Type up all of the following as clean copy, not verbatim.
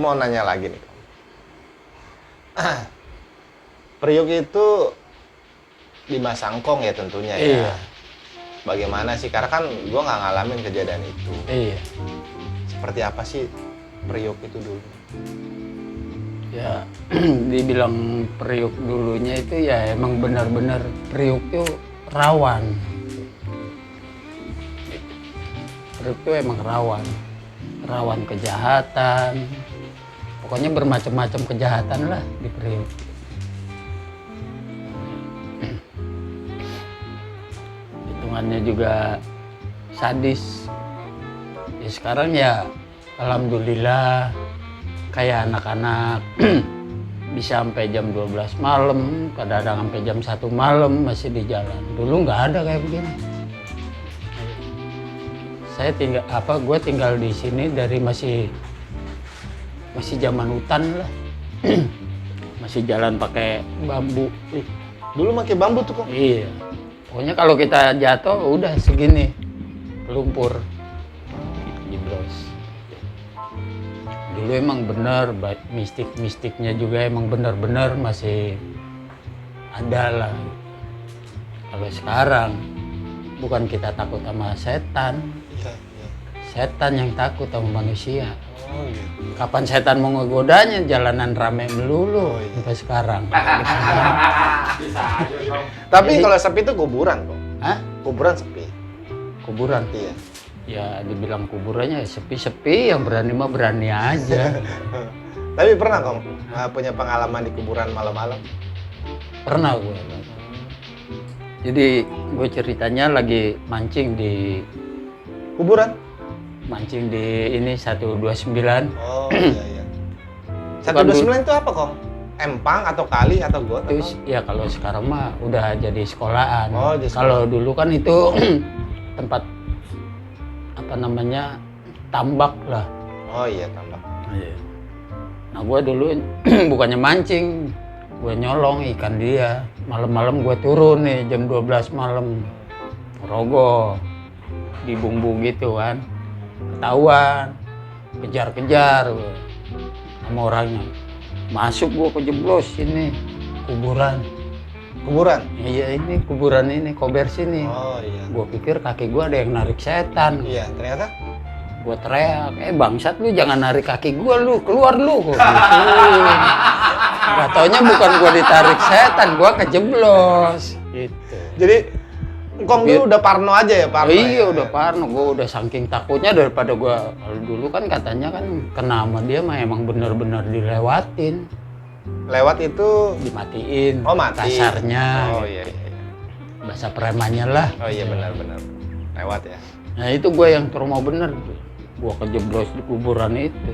mau nanya lagi nih. Priuk itu di Masangkong ya tentunya ya. Iya. Bagaimana sih? Karena kan gue nggak ngalamin kejadian itu. Iya. Seperti apa sih Priuk itu dulu? Ya, dibilang Priuk dulunya itu ya emang benar-benar Priuk itu rawan. Priuk itu emang rawan kejahatan. Pokoknya bermacam-macam kejahatan lah di Priuk. Hitungannya juga sadis. Ya sekarang ya alhamdulillah kayak anak-anak bisa sampai jam 12 malam, kadang-kadang sampai jam 1 malam masih di jalan. Dulu nggak ada kayak begini. Saya gue tinggal di sini dari masih zaman hutan lah. Masih jalan pakai bambu. Dulu pakai bambu tuh kok? Iya. Pokoknya kalau kita jatuh udah segini lumpur. Jeblos. Dulu emang bener mistiknya juga emang bener-bener masih ada lah. Kalau sekarang bukan kita takut sama setan, Iya. setan yang takut sama manusia. Oh gitu. Kapan setan mau ngegodanya, jalanan rame melulu sampai sekarang. Tapi kalau sepi itu kuburan kok. Hah? Kuburan sepi. Kuburan? Iya. Ya dibilang kuburannya sepi-sepi, yang berani mah berani aja. Tapi pernah kok punya pengalaman di kuburan malam-malam? Pernah gue. Jadi gue ceritanya lagi mancing di Kuburan? ini 129. Oh iya iya. 129 itu apa kong? Empang atau kali atau got? Terus ya kalau sekarang mah udah jadi sekolahan. Oh, jadi kalau dulu kan itu tempat apa namanya tambak lah. Oh iya tambak. Nah gue dulu bukannya mancing, gue nyolong ikan dia. Malam-malam gue turun nih jam 12 malam, rogoh di bumbu gitu kan. Ketahuan, kejar-kejar gue sama orangnya. Masuk gue kejeblos ini kuburan. Kuburan? Iya ini kuburan ini, kober sini. Oh iya. Gue pikir kaki gue ada yang narik setan. Iya ternyata? Gue teriak, bangsat lu jangan narik kaki gue lu, keluar lu. Gitu. Gak taunya bukan gue ditarik setan, gue kejeblos. Gitu. Jadi Kong dulu udah parno aja ya, parno? Iya ya? udah parno, gue udah saking takutnya daripada gue. Kalau dulu kan katanya kan kena sama dia mah emang bener-bener dilewatin. Lewat itu? Dimatiin. Oh mati? Kasarnya. Oh iya iya. Bahasa premannya lah. Oh iya benar-benar. Lewat ya? Nah itu gue yang trauma bener. Gue kejeblos di kuburan itu.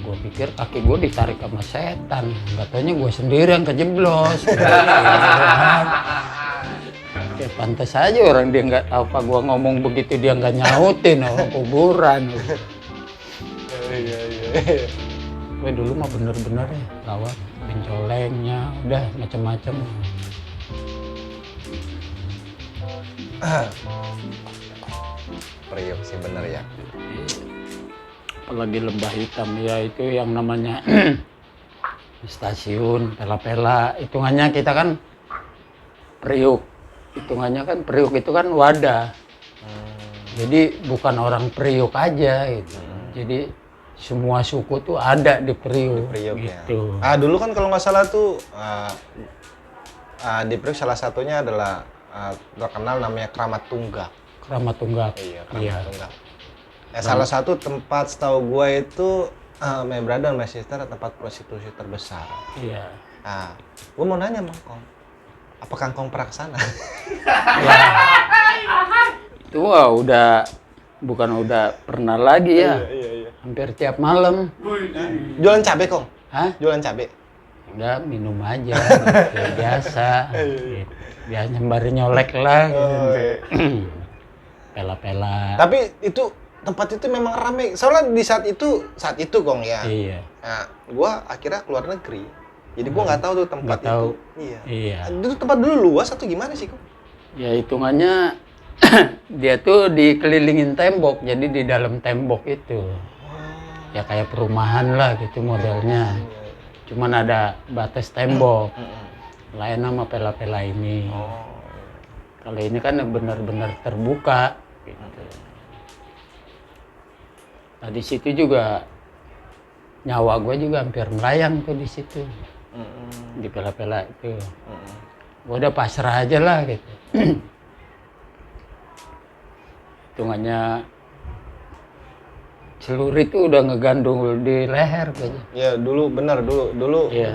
Gue pikir kaki gue ditarik sama setan. Gak taunya gue sendiri yang kejeblos. Ya pantas aja orang dia nggak tahu apa gua ngomong begitu dia nggak nyautin orang kuburan. Iya iya. Gue dulu mah bener-bener ya lawat, bencolengnya, udah macam-macam. Priuk sih bener ya. Apalagi lembah hitam ya itu yang namanya stasiun Pela-Pela. Hitungannya kita kan Priuk. Hitungannya kan Priuk itu kan wadah. Jadi bukan orang Priuk aja gitu. Jadi semua suku tuh ada di Priuk. Gitu. Ya. Dulu kan kalau nggak salah tuh di Priuk salah satunya adalah terkenal namanya Kramat Tunggak. Kramat Tunggak. Iya, Kramat Tunggak. Salah satu tempat setahu gue itu my brother, my sister, tempat prostitusi terbesar. Iya. Nah, gue mau nanya Mang Kong, apakah Kong pernah kesana? Ya. Itu udah pernah lagi ya. Iya. Hampir tiap malam. Jualan cabe Kong? Hah? Jualan cabe? Enggak, minum aja. Kayak biasa. Gitu. Biar nyembari nyolek lah. Gitu. Pela-pela. Tapi itu tempat itu memang ramai. Soalnya di saat itu Kong ya. Iya. Nah, gua akhirnya keluar negeri. Jadi gua nggak tahu tuh tempat Nggak tahu. itu. Iya. Itu tempat dulu luas atau gimana sih Kong? Ya hitungannya dia tuh dikelilingin tembok, jadi di dalam tembok itu. ya kayak perumahan lah gitu modelnya. Cuman ada batas tembok. Lain sama pela-pela ini. Kalau ini kan benar-benar terbuka gitu. Nah di situ juga nyawa gue juga hampir melayang tuh di situ. Di pela-pela itu. Gue udah pasrah aja lah gitu. Hitungannya celurit itu udah ngegandung di leher kayaknya. Ya dulu benar dulu Iya.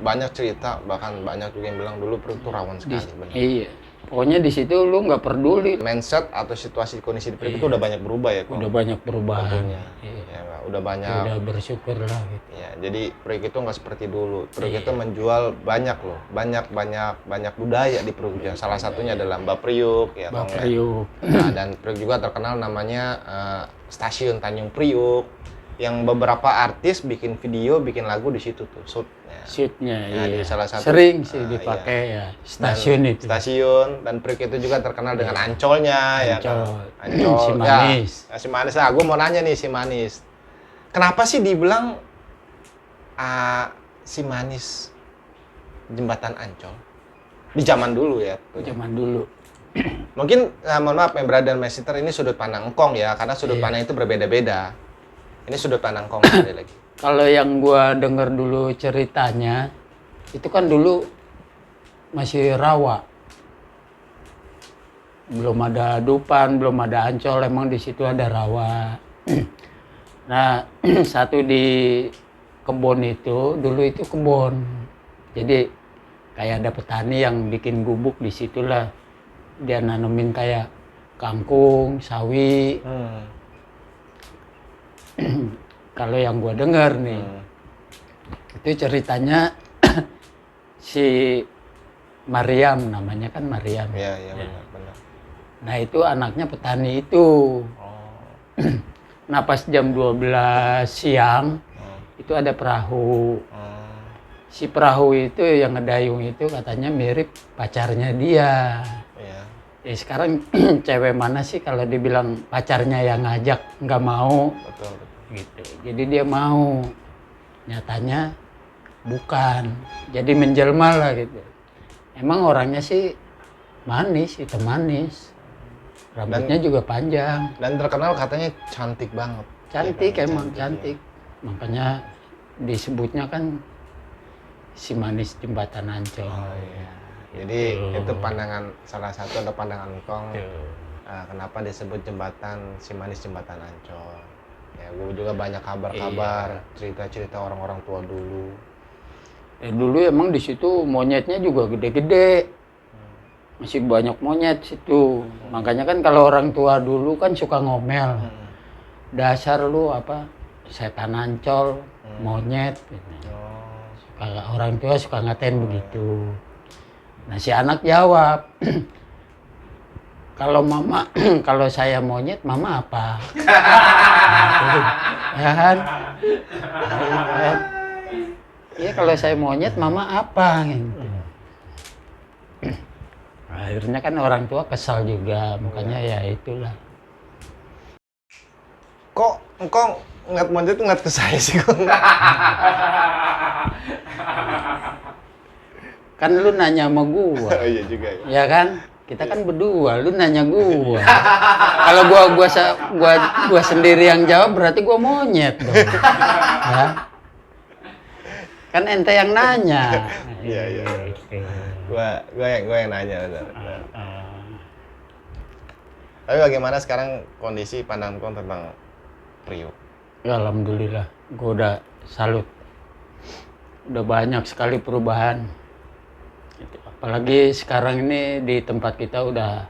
banyak cerita, bahkan banyak juga yang bilang dulu perut tuh rawan sekali. Benar. Iya. Pokoknya di situ lu nggak peduli. Mindset atau situasi kondisi di perut itu udah banyak berubah ya, Kong? Udah banyak perubahan. Tentunya. Iya. Ya, udah banyak. Udah bersyukur lah gitu. Ya, jadi Priok itu nggak seperti dulu. Priok itu menjual banyak loh, banyak budaya di Priok. Salah satunya adalah Mbak Priok, ya Mbak Kong, ya. Priok. Nah, dan Priok juga terkenal namanya Stasiun Tanjung Priok, yang beberapa artis bikin video, bikin lagu di situ tuh, shootnya. Shootnya, Nah, iya. di salah satu, Sering sih dipakai ya stasiun Dan itu. Stasiun, dan Priok itu juga terkenal dengan Ancolnya, ya kan? Ancol. Si Manis. Ya, si Manis. Nah, gue mau nanya nih si Manis. Kenapa sih dibilang si Manis Jembatan Ancol? Di zaman dulu ya. Zaman dulu. Mungkin, mohon maaf, Brother dan Sister, ini sudut pandang Engkong ya, karena sudut pandang itu berbeda-beda. Ini sudut pandang Engkong sekali lagi. Kalau yang gua denger dulu ceritanya, itu kan dulu masih rawa. Belum ada Dupan, belum ada Ancol, emang di situ ada rawa. Nah, satu di kebun itu, dulu itu kebun. Jadi kayak ada petani yang bikin gubuk di situlah. Dia nanemin kayak kangkung, sawi. Kalau yang gua dengar nih, itu ceritanya si Mariam, namanya kan Mariam. Iya, benar. Nah itu anaknya petani itu. Nah pas jam 12 siang, itu ada perahu. Si perahu itu yang ngedayung itu katanya mirip pacarnya dia. Ya sekarang cewek mana sih kalau dibilang pacarnya yang ngajak nggak mau. Betul. Gitu. Jadi dia mau, nyatanya bukan. Jadi menjelma lah gitu. Emang orangnya sih manis, hitam manis. Rambutnya juga panjang. Dan terkenal katanya cantik banget. Cantik Ya, emang cantik. Makanya disebutnya kan si Manis Jembatan Ancol. Jadi itu pandangan, salah satu ada pandangan Engkong. Kenapa disebut jembatan si Manis Jembatan Ancol. Ya, gue juga banyak kabar-kabar, cerita-cerita orang-orang tua dulu. Dulu emang di situ monyetnya juga gede-gede. Masih banyak monyet situ. Makanya kan kalau orang tua dulu kan suka ngomel. Dasar lu apa? Setan Ancol, monyet. Gitu. Orang tua suka ngatain begitu. Nah si anak jawab, kalau mama, kalau saya monyet, mama apa? Ya kan? Iya kalau saya monyet, mama apa? Gitu. Akhirnya kan orang tua kesal juga, makanya ya itulah. Kok Engkong ngeliat monyet ngeliat ke saya sih, Kong? Kan lu nanya sama gua. Oh iya juga ya. Ya kan? Kita kan berdua, lu nanya gua. Kalau gua sendiri yang jawab berarti gua monyet dong. Ya. Kan ente yang nanya. Iya. Gua yang nanya. Benar. Tapi bagaimana sekarang kondisi pandangan Engkong tentang Priok? Ya alhamdulillah, gua udah salut. Udah banyak sekali perubahan. Apalagi sekarang ini di tempat kita udah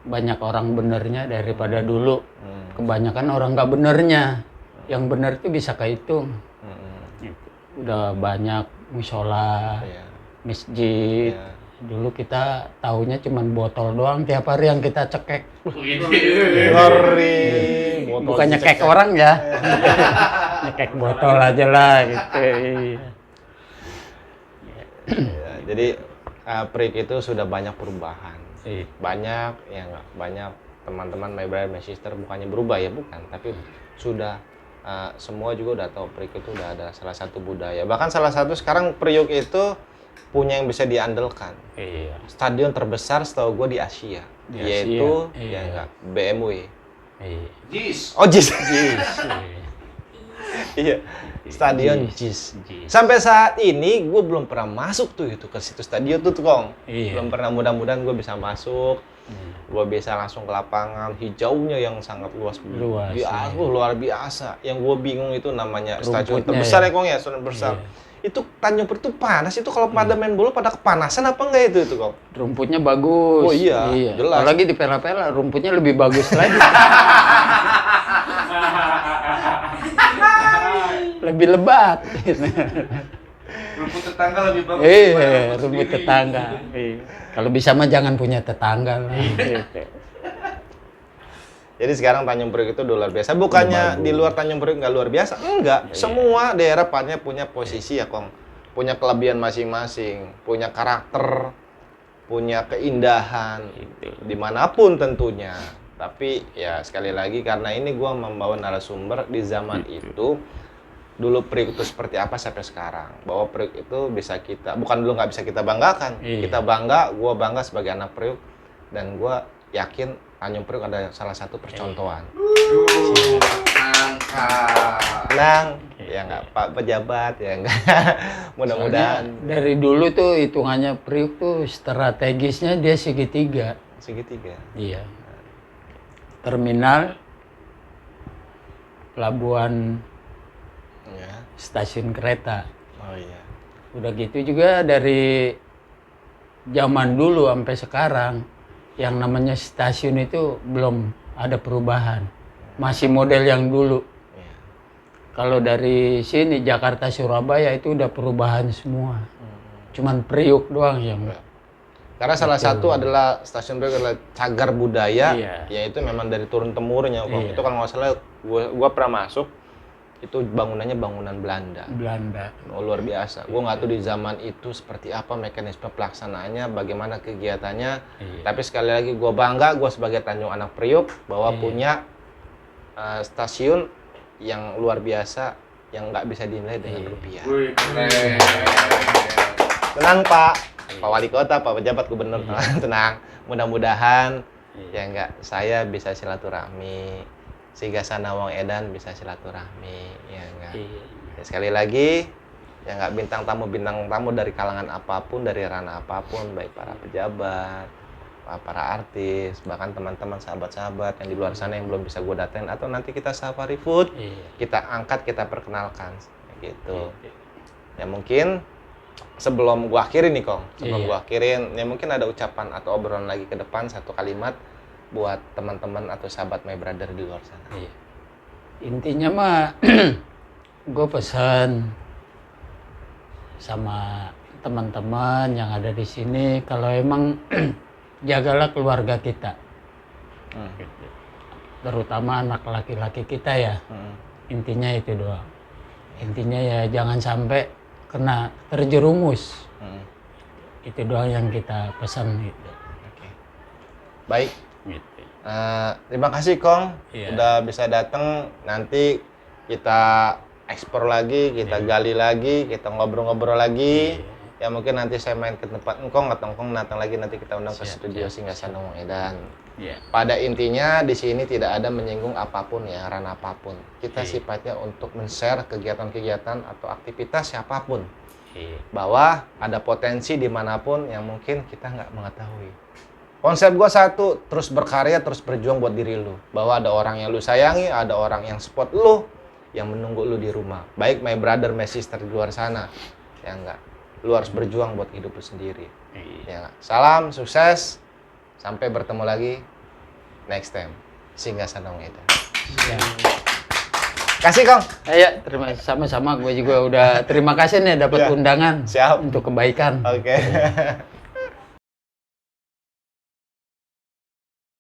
banyak orang benernya daripada dulu. Kebanyakan orang nggak benernya. Yang bener itu bisa kehitung. Udah banyak musola, masjid. Dulu kita taunya cuman botol doang tiap hari yang kita cekek. Ngeri. Bukan nyekek orang ya. Nyekek botol aja lah gitu. Ya, jadi Priok itu sudah banyak perubahan. Banyak teman-teman My Brother My Sister bukannya berubah ya, bukan, tapi sudah semua juga udah tahu Priok itu udah ada salah satu budaya. Bahkan salah satu sekarang Priok itu punya yang bisa diandalkan. Iya. Stadion terbesar setahu gue di Asia, Di yaitu Asia, iya. ya enggak, BMW. Iya. Jis. Oh JIS. Yes, Iya. Stadion JIS. Jis. Sampai saat ini gue belum pernah masuk tuh itu ke situ stadion tuh Kong. Iya. Belum pernah, mudah-mudahan gue bisa masuk. Hmm. Gue bisa langsung ke lapangan, hijaunya yang sangat luas, Luas, biasa, iya. luar biasa. Yang gue bingung itu namanya stadion Rumputnya terbesar ya. ya Kong ya, stadion besar. Iya. Itu Tanjung Priok itu panas, itu kalau pada main bola pada kepanasan apa enggak itu Kong? Rumputnya bagus. Oh iya, jelas. Apalagi di pela-pela rumputnya lebih bagus lagi. Lebih lebat. Rumput tetangga lebih bagus. Iya, rumput tetangga. Iya. Kalau bisa mah jangan punya tetangga lah. Jadi sekarang Tanjung Priok itu luar biasa. Bukannya di luar Tanjung Priok nggak luar biasa? Enggak. Semua daerah punya posisi ya Kong. Punya kelebihan masing-masing, punya karakter, punya keindahan, dimanapun tentunya. Tapi ya sekali lagi karena ini gua membawa narasumber di zaman itu, dulu Priok itu seperti apa sampai sekarang. Bahwa Priok itu bisa kita, bukan dulu nggak bisa kita banggakan. Iya. Kita bangga, gua bangga sebagai anak Priok, dan gua yakin Tanjung Priok ada salah satu percontohan. Mantap. Tenang, ya nggak Pak Pejabat, ya nggak. Mudah-mudahan Dari dulu tuh hitungannya Priok tuh strategisnya dia segitiga. segitiga. Iya. Terminal, pelabuhan, Ya. stasiun kereta. Oh iya. Udah gitu juga dari zaman dulu sampai sekarang yang namanya stasiun itu belum ada perubahan. Masih model yang dulu. Iya. Kalau dari sini Jakarta Surabaya itu udah perubahan semua. Cuman Priok doang yang Karena salah satu adalah stasiun Priok adalah cagar budaya, Iya. yaitu memang dari turun temurun ya Kong. Iya. Itu kalau nggak salah, gua pernah masuk, itu bangunannya bangunan Belanda. Belanda. Oh, luar biasa. Gue nggak tahu di zaman itu seperti apa mekanisme pelaksanaannya, bagaimana kegiatannya. Iya. Tapi sekali lagi gue bangga, gue sebagai Tanjung Anak Priok bahwa Iya. punya stasiun yang luar biasa, yang nggak bisa dinilai dengan Iya. rupiah. Wih, keren. Tenang Pak, Pak Wali Kota, Pak Pejabat, Gubernur, tenang. Mudah-mudahan ya enggak, saya bisa silaturahmi, sehingga sana Wong Edan bisa silaturahmi, ya enggak. Iya. Ya, sekali lagi, ya nggak bintang tamu dari kalangan apapun, dari ranah apapun, baik para pejabat, para artis, bahkan teman-teman sahabat-sahabat yang di luar sana yang belum bisa gue datain, atau nanti kita safari food, Iya. kita angkat, kita perkenalkan, gitu. Iya. Ya mungkin sebelum gua akhirin nih Kong, sebelum Iya. gua akhirin, ya mungkin ada ucapan atau obrolan lagi ke depan, satu kalimat buat teman-teman atau sahabat My Brother di luar sana. Iya. Intinya mah gue pesan sama teman-teman yang ada di sini kalau emang jagalah keluarga kita, terutama anak laki-laki kita ya. Intinya itu doang. Intinya ya jangan sampai kena terjerumus. Itu doang yang kita pesan gitu. Oke. Baik. Gitu. Terima kasih Kong, Iya. udah bisa datang. Nanti kita eksplor lagi, kita gali lagi, kita ngobrol-ngobrol lagi. Ya mungkin nanti saya main ke tempat Engkong atau Engkong datang lagi, nanti kita undang ke studio Singgasana Wong Edan. Iya. Pada intinya di sini tidak ada menyinggung apapun ya, ranah apapun. Kita Iya. sifatnya untuk men-share kegiatan-kegiatan atau aktivitas siapapun. Iya. Bahwa ada potensi dimanapun yang mungkin kita nggak mengetahui. Konsep gua satu, terus berkarya, terus berjuang buat diri lu. Bahwa ada orang yang lu sayangi, ada orang yang support lu, yang menunggu lu di rumah. Baik my brother, my sister di luar sana. Ya enggak. Lu harus berjuang buat hidup lu sendiri. Iya. Ya enggak. Salam, sukses. Sampai bertemu lagi next time. Singgasana Wong Edan. Ya. Kasih Kong. Ya, terima sama-sama. Gue juga udah terima kasih nih dapat Ya. undangan Siap. untuk kebaikan. Oke.